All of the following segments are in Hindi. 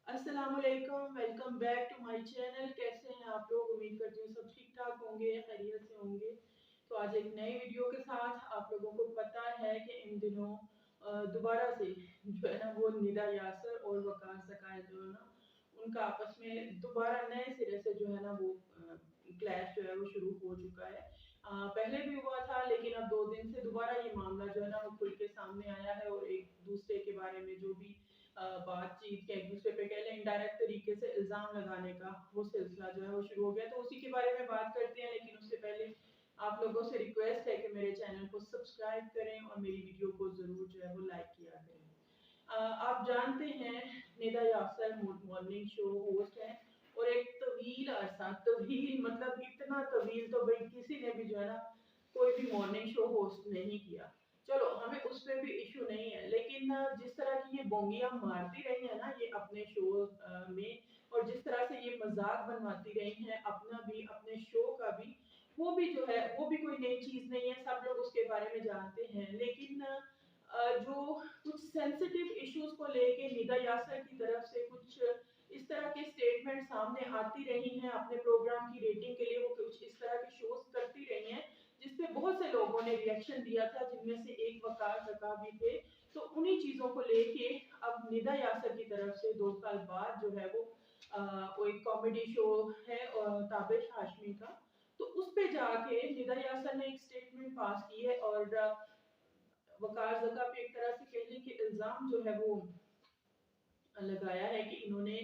अस्सलामुअलैकुम, welcome back to my channel. कैसे हैं आप लोग? उम्मीद करती हूँ सब ठीक ठाक होंगे, खैरियत से होंगे। तो आज एक नई वीडियो के साथ आप लोगों को पता है कि इन दिनों दोबारा से जो है ना वो निदा यासर और वकार सकाय जो है ना उनका आपस में दोबारा नए सिरे से जो है ना वो क्लैश जो है वो शुरू हो चुका है। पहले भी हुआ था लेकिन अब 2 दिन से दोबारा ये मामला जो है ना वो खुल के सामने आया है और एक दूसरे के बारे में जो भी बातचीत के एक दूसरे पे कह लें इनडायरेक्ट तरीके से इल्जाम लगाने का वो सिलसिला जो है वो शुरू हो गया। तो उसी के बारे में बात करते हैं, लेकिन उससे पहले आप लोगों से रिक्वेस्ट है कि मेरे चैनल को सब्सक्राइब करें और मेरी वीडियो को जरूर जो है वो लाइक किया करें। आप जानते हैं Nida Yasir morning show host है और एक तवील अरसा, तवील मतलब इतना तवील तो भाई किसी ने भी जो है ना कोई भी मॉर्निंग शो होस्ट नहीं किया। चलो हमें उस पे भी इशू नहीं है, लेकिन जिस तरह की ये बोंगियां मारती रही है ना ये अपने शो में, और जिस तरह से ये मजाक बनवाती रही हैं अपना भी अपने शो का भी, वो भी जो है वो भी कोई नई चीज नहीं है, सब लोग उसके बारे में जानते हैं। लेकिन जो कुछ सेंसिटिव इश्यूज को लेके निदा यासर की तरफ से कुछ इस तरह के स्टेटमेंट सामने आती रही हैं अपने प्रोग्राम की रेटिंग के लिए, वो कुछ इस तरह के शोज करती रही हैं जिसपे बहुत से लोगों ने रिएक्शन दिया था, जिनमें से एक वकार जका भी थे। तो उन्हीं चीजों को लेके अब निदा यासर की तरफ से 2 साल बाद जो है वो एक कॉमेडी शो है ताबिश हाशमी का, तो उस पे जाके निदा यासर ने एक स्टेटमेंट पास की है और वकार जका पे एक तरह से कह लें कि इल्जाम जो है वो लगाया है कि इन्होंने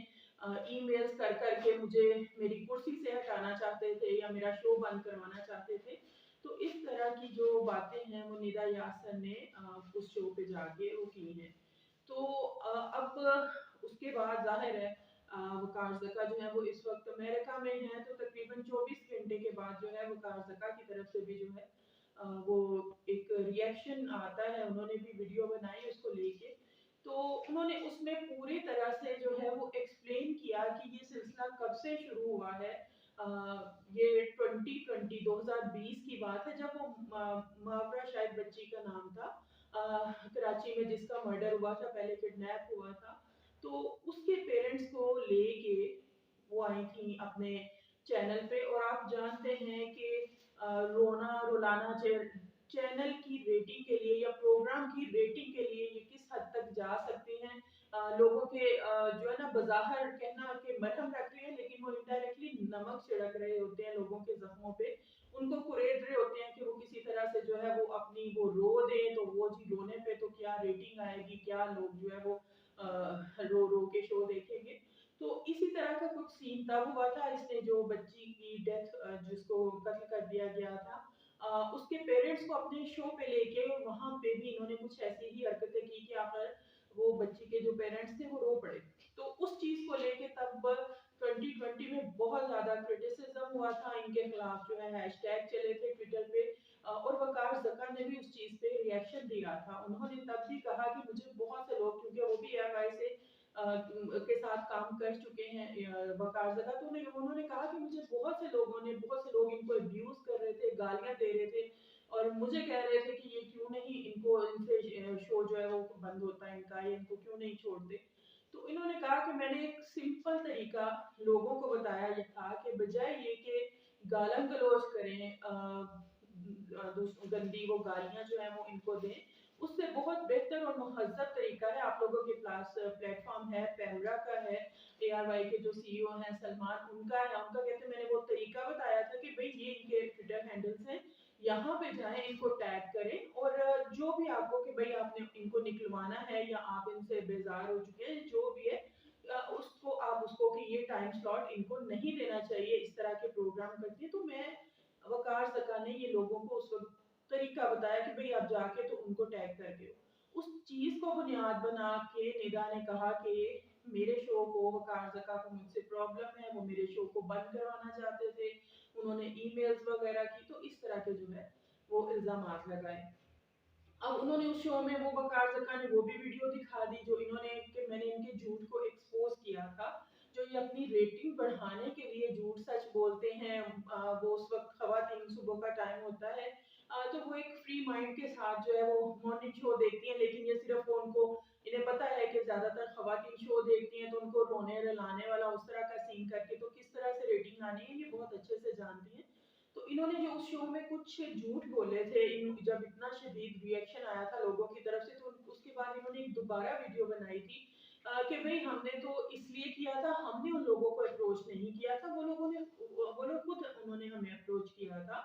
ईमेल्स कर करके मुझे मेरी कुर्सी से हटाना चाहते थे या मेरा शो बंद करवाना चाहते थे। तो इस तरह की जो बातें हैं वो निदा यासर ने उस शो पे जाके वो की हैं। तो अब उसके बाद जाहिर है वकार ज़का जो है वो इस वक्त अमेरिका में है, तो तकरीबन 24 घंटे के बाद जो है वकार ज़का की तरफ से भी जो है वो एक रिएक्शन आता है। उन्होंने भी वीडियो बनाई उसको लेके, तो उन्होंने उसमें पूरी तरह से जो है वो एक्सप्लेन किया कि ये सिलसिला कब से शुरू हुआ है। अ, ये 2020 2020 की बात है जब वो मावरा शायद बच्ची का नाम था, कराची में जिसका मर्डर हुआ था, पहले किडनैप हुआ था। तो उसके पेरेंट्स को लेके वो आई थी अपने चैनल पे, और आप जानते हैं कि रोना रोलाना चैनल की रेटिंग के लिए या प्रोग्राम की रेटिंग के लिए ये किस हद तक जा सकते हैं। लोगों के जो है ना बाज़ाहिर कहना कि मरहम रख रहे हैं, लेकिन वो इनडायरेक्टली नमक छिड़क रहे होते हैं लोगों के जख्मों पे, उनको कुरेद रहे होते हैं कि वो किसी तरह से जो है वो अपनी वो रो दें, तो वो जी रोने पे तो क्या रेटिंग आएगी, क्या लोग जो है वो रो रो के शो देखेंगे। तो इसी तरह का कुछ सीन तब हुआ था, इसने जो बच्ची की डेथ जिसको कत्ल कर दिया गया था, उसके पेरेंट्स को अपने शो पे लेके वहां पे भी इन्होंने कुछ ऐसी ही हरकतें की कि आखिर वो बच्ची के जो पेरेंट्स थे वो रो पड़े। तो उस चीज को लेके तब 2020 में बहुत ज्यादा क्रिटिसिज्म हुआ था इनके खिलाफ, जो है हैशटैग चले थे ट्विटर पे। और वकार ज़का ने भी उस चीज पे रिएक्शन दिया था। उन्होंने तब भी कहा कि मुझे बहुत से लोग, क्योंकि वो भी एएनआई से के साथ काम कर चुके हैं वकार ज़का, तो उन्होंने कहा कि मुझे बहुत से लोग इनको अब्यूज कर रहे थे, गालियां दे रहे थे और मुझे कह रहे थे कि ये क्यों नहीं इनको इनसे शो जो है वो बंद होता है इनका, ये इनको क्यों नहीं छोड़ते। तो इन्होंने कहा कि मैंने एक सिंपल तरीका लोगों को बताया ये था कि बजाय ये कि गालम गलौज करें, गंदी वो गालियां जो है वो इनको दें, उससे बहुत बेहतर और मुहज़्ज़ब तरीका है। आप लोगों के पास प्लेटफॉर्म है, पैमरा का है, एआरवाई के जो सीईओ हैं सलमान, उनका है, उनका कहते हैं मैंने वो तरीका बताया था कि भाई ये इनके ट्विटर हैंडल्स हैं, यहाँ पे जाएं, इनको टैग करें और जो भी आपको कि भाई आपने इनको निकलवाना है या आप इनसे बेजार हो चुके हैं, जो भी है उसको आप उसको कि ये टाइम स्लॉट इनको नहीं देना चाहिए, इस तरह के प्रोग्राम करती है। तो मैं वकार सका ने ये लोगों को उस वक्त तरीका बताया कि भाई आप जाके तो उनको टैग करके हो। उस चीज को बुनियाद बना के निदा ने कहा कि मेरे शो को वकार जका को मुझसे प्रॉब्लम है, वो मेरे शो को बंद करवाना चाहते थे, उन्होंने ईमेल्स वगैरह की, तो इस तरह के जो है वो इल्जामात लगाए। अब उन्होंने उस शो में वो वकार जका ने वो भी वीडियो दिखा दी जो इन्होंने कि मैंने इनके झूठ को एक्सपोज किया था, जो ये अपनी रेटिंग बढ़ाने के लिए झूठ सच बोलते हैं। वो उस वक्त खवातीन सुबह का टाइम होता है, तो वो एक फ्री माइंड के साथ जो है वो मॉर्निंग शो देखती हैं, लेकिन ये सिर्फ उनको इन्हें पता है कि ज्यादातर खवातीन शो देखती हैं तो उनको रोने रोने रुलाने वाला उस तरह का सीन करके तो किस तरह से रेटिंग आनी है ये बहुत अच्छे से जानती हैं। तो इन्होंने जो उस शो में कुछ झूठ बोले थे जब इतना शदीद रिएक्शन आया था लोगों की तरफ से, तो उसके बाद इन्होंने एक दोबारा वीडियो बनाई थी कि भाई हमने तो इसलिए किया था, हमने उन लोगों को अप्रोच नहीं किया था, वो लोग खुद उन्होंने हमें अप्रोच किया था।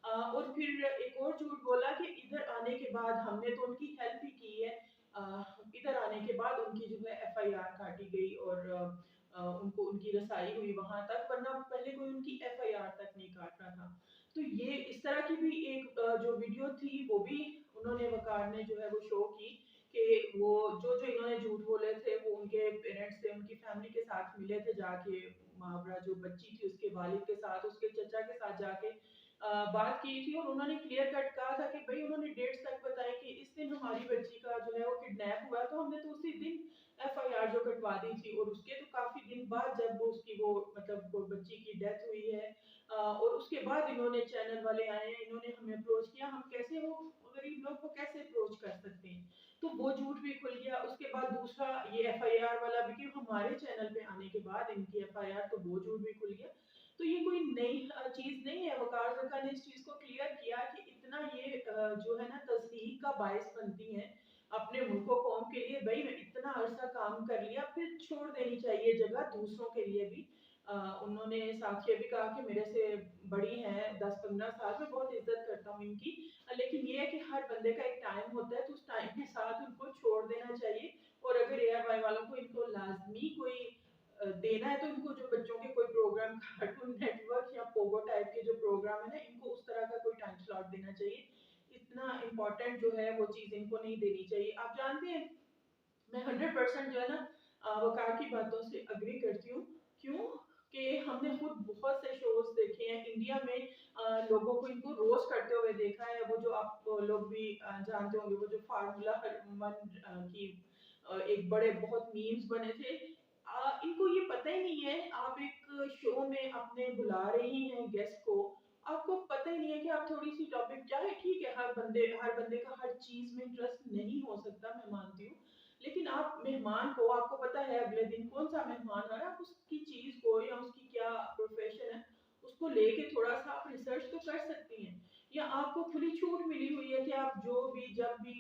और फिर एक और झूठ बोला कि इधर आने के बाद हमने तो उनकी हेल्प ही की है। इधर आने के बाद उनकी जो है एफआईआर काटी गई और उनको उनकी रसाई हुई वहां तक, वरना पहले कोई उनकी एफआईआर तक नहीं काट रहा था। तो ये इस तरह की भी एक जो वीडियो थी वो भी उन्होंने वकार ने जो है वो शो की कि वो जो जो इन्होंने झूठ बोले थे वो उनके पेरेंट्स से उनकी फैमिली के साथ मिले थे जाके, मावरा जो बच्ची थी उसके वालिद के साथ उसके चचा के साथ जाके बात की थी और उन्होंने क्लियर कट कहा था कि भाई उन्होंने डेट्स तक बताई कि इस दिन हमारी बच्ची का जो है वो किडनैप हुआ, तो हमने तो उसी दिन एफआईआर जो कटवा दी थी और उसके तो काफी दिन बाद जब वो उसकी वो मतलब वो बच्ची की डेथ हुई है और उसके बाद इन्होंने चैनल वाले आए हैं, इन्होंने हमें अप्रोच किया, हम कैसे वो गरीब लोग को कैसे अप्रोच कर सकते हैं। तो वो झूठ भी खुल गया। उसके बाद दूसरा ये एफआईआर वाला भी कि हमारे चैनल पे आने के बाद इनकी एफआईआर, तो वो झूठ भी खुल गया। तो ये कोई नई चीज नहीं है। वकार जक्का ने इस चीज को क्लियर किया कि इतना ये जो है ना तस्दीक का बायस बनती हैं अपने मुल्क कौम के लिए। भाई मैं इतना अरसा काम कर लिया, फिर छोड़ देनी चाहिए जगह दूसरों के लिए भी। उन्होंने साथ ये भी कहा कि मेरे से बड़ी हैं 10-15 साल, मैं बहुत इज्जत करता हूँ इनकी, लेकिन ये है कि हर बंदे का एक टाइम होता है, तो उस टाइम के साथ उनको छोड़ देना चाहिए। और अगर एआरवाई वालों को इनको लाजमी कोई देना है तो इनको जो बच्चों के कोई प्रोग्राम कार्टून नेटवर्क या पोगो टाइप के जो प्रोग्राम है ना, इनको उस तरह का कोई टाइम स्लॉट देना चाहिए। इतना इम्पोर्टेंट जो है वो चीज इनको नहीं देनी चाहिए। आप जानते हैं मैं 100% जो है ना वकार की बातों से अग्री करती हूँ। क्यों कि हमने खुद बहुत से शोज देखे हैं इंडिया में, लोगों को इनको रोज करते हुए देखा है। वो जो आप लोग भी जानते होंगे वो जो फार्मूला हरमन की एक बड़े बहुत मीम्स बने थे। इनको ये पता ही नहीं है, आप एक शो में अपने बुला रही हैं गेस्ट को, आपको पता ही नहीं है कि आप थोड़ी सी टॉपिक, चाहे ठीक है हर बंदे का हर चीज में इंटरेस्ट नहीं हो सकता, मैं मानती हूँ, लेकिन आप मेहमान को, आपको पता है अगले दिन कौन सा मेहमान आ रहा है, आप उसकी चीज को या उसकी क्या प्रोफेशन है उसको लेके थोड़ा सा आप रिसर्च तो कर सकती हैं। या आपको खुली छूट मिली हुई है कि आप जो भी जब भी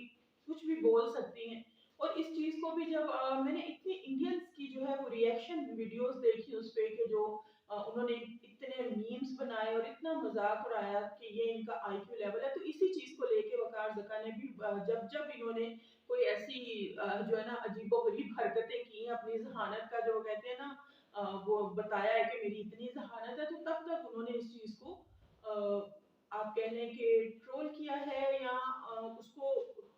कुछ भी बोल सकती हैं। और इस चीज को भी जब मैंने इतने इंडियंस की जो है वो रिएक्शन वीडियोस देखी उस पे कि जो उन्होंने इतने मीम्स बनाए और इतना मजाक उड़ाया कि ये इनका आईक्यू लेवल है, तो इसी चीज को लेके वकार जका ने भी जब जब इन्होंने कोई ऐसी जो है ना अजीबोगरीब हरकतें की हैं, अपनी जहानत का जो कहते हैं ना वो बताया है कि मेरी इतनी जहानत है, तो तब तक उन्होंने इस चीज को आप कह लें कि ट्रोल किया है या उसको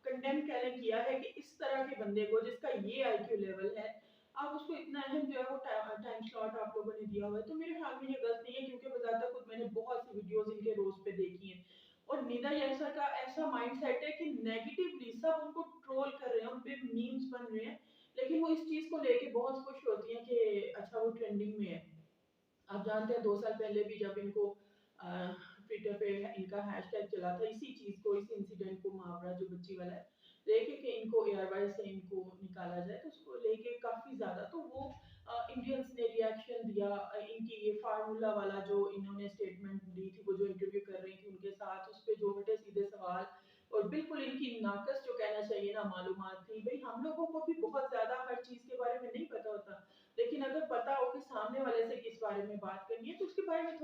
कंडेम कह लें किया है कि इस तरह के बंदे को जिसका ये आईक्यू लेवल है आप उसको इतना अहम जो है वो टाइम स्लॉट आप लोगों ने दिया हुआ है। तो मेरे ख्याल में ये गलत नहीं है, क्योंकि बजाता खुद मैंने बहुत सी वीडियोस इनके रोज पे देखी हैं और निदा यैसा का ऐसा माइंडसेट है कि नेगेटिवली सब उनको ट्रोल कर रहे हैं, उन पे मीम्स बन रहे हैं, लेकिन वो इस चीज को लेके बहुत खुश होती हैं कि अच्छा वो ट्रेंडिंग में है। आप जानते हैं 2 साल पहले भी जब इनको ट्विटर पे इनका हैशटैग चला था इसी चीज को, इस इंसिडेंट को, मुहावरा जो बच्ची वाला है लेके कि इनको एयरवाइज से इनको निकाला जाए, तो उसको लेके काफी ज्यादा तो वो इंडियंस ने रिएक्शन दिया। इनकी ये फार्मूला वाला जो इन्होंने स्टेटमेंट दी थी, वो जो इंटरव्यू कर रही थी उनके साथ, उस पे जो उल्टे सीधे सवाल और बिल्कुल इनकी नाकस जो कहना चाहिए ना मालूमात थी। भाई हम लोगों को भी बहुत ज्यादा हर चीज के बारे में नहीं पता होता, लेकिन अगर पता हो कि सामने वाले से किस बारे में बात करनी है तो उसके बारे में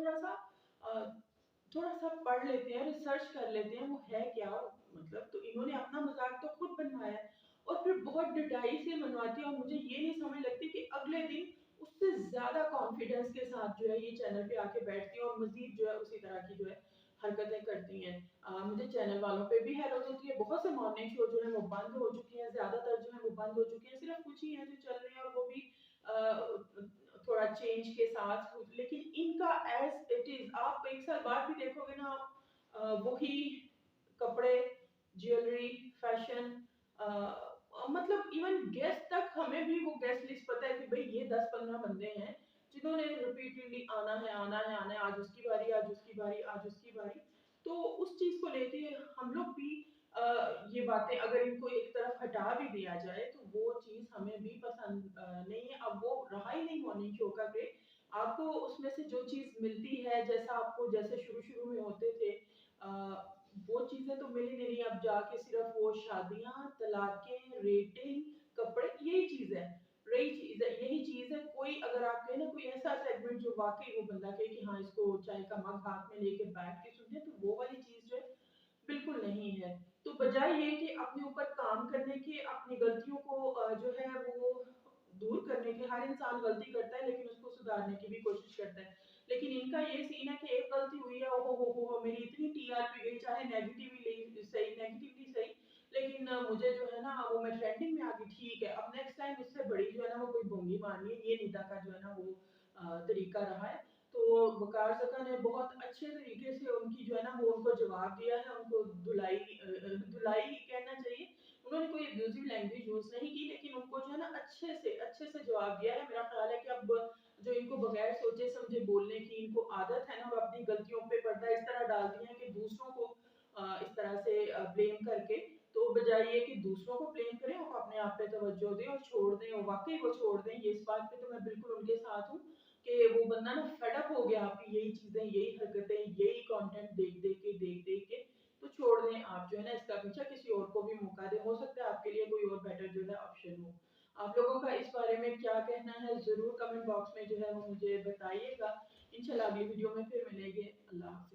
थोड़ा सा पढ़ लेते हैं, रिसर्च कर लेते हैं वो है क्या, मतलब तो इन्होंने अपना मजाक तो खुद बनवाया है और फिर बहुत डिटाई से मनवाती है। और मुझे ये नहीं समझ लगती कि अगले दिन उससे ज्यादा कॉन्फिडेंस के साथ जो है ये चैनल पे आके बैठती है और मजीद जो है उसी तरह की जो है हरकतें करती हैं। मुझे चैनल वालों पे भी हैरत होती है, बहुत से मॉर्निंग शो जो है वो बंद हो चुके हैं, ज्यादातर जो है वो बंद हो चुके हैं, सिर्फ कुछ ही हैं जो चल रहे हैं और वो भी थोड़ा चेंज के साथ। लेकिन इनका एज इट इज आप एक साल बाद भी देखोगे ना, वही कपड़े, ज्वेलरी, फैशन, मतलब इवन गेस्ट तक, हमें भी वो गेस्ट लिस्ट पता है कि भाई ये 10-15 बंदे हैं जिन्होंने रिपीटेडली आना है आना है आना है, आज उसकी बारी आज उसकी बारी आज उसकी बारी। तो उस चीज को लेके हम लोग भी ये बातें अगर इनको एक तरफ हटा भी दिया जाए तो वो चीज़ हमें भी पसंद नहीं है। अब वो रहा ही नहीं मॉर्निंग शो का क्रेज़। आपको उसमें से जो चीज़ मिलती है, जैसा आपको जैसे शुरू-शुरू में होते थे वो चीज़ें तो मिल ही नहीं रही। अब जाके सिर्फ़ वो शादियाँ, तलाक़ें, रेटिंग, कपड़े यही चीज़ है। रही चीज़ है, यही चीज़ है। कोई अगर आप कहें ना कोई ऐसा सेगमेंट जो वाक़ई वो बंदा कहे कि हाँ, इसको चाय का मग हाथ में लेके बैठ के सुने, तो वो वाली चीज़ जो है बिल्कुल नहीं है। तो बजाय ये कि अपने ऊपर काम करने के, अपनी गलतियों को जो है वो दूर करने के, हर इंसान गलती करता है लेकिन उसको सुधारने की भी कोशिश करता है। लेकिन इनका ये सीन है कि एक गलती हुई है, ओहो हो! मेरी इतनी टीआरपी गई, चाहे नेगेटिवली सही नेगेटिवली सही, लेकिन मुझे जो है ना वो मैं ट्रेंडिंग में आ गई, ठीक है, अब नेक्स्ट टाइम इससे बड़ी जो है ना वो कोई बोंगी मारनी है, ये निदा का जो है ना वो तरीका रहा है। तो वकार ज़का ने बहुत अच्छे तरीके से उनकी जो है ना वो उनको जवाब दिया है, उनको धुलाई कहना चाहिए। उन्होंने कोई अब्यूज़िव लैंग्वेज यूज़ नहीं की, लेकिन उनको जो है ना अच्छे से जवाब दिया है। मेरा ख़्याल है कि अब जो इनको बगैर सोचे-समझे बोलने की इनको आदत है ना, वो अपनी गलतियों पे पर्दा इस तरह डालती हैं कि दूसरों को इस तरह से ब्लेम करके, तो बजाय ये कि दूसरों को ब्लेम करें, वो अपने आप पे तवज्जो दें और छोड़ दें, और वाक़ई वो छोड़ दें। ये इस बात पे तो मैं बिल्कुल उनके साथ हूँ कि वो बंदा ना फेड अप हो गया आपकी यही चीज़ें, यही हरकतें, यही कंटेंट देख-देख के, तो छोड़ दें आप जो है ना इसका पीछा, किसी और को भी मौका दें। हो सकता है आपके लिए कोई और बेटर जो है ऑप्शन हो। आप लोगों का इस बारे में क्या कहना है? ज़रूर कमेंट बॉक्स में जो है वो मुझे बताइएगा। इंशाल्लाह अगली वीडियो में फिर मिलेंगे। अल्लाह हाफ़िज़।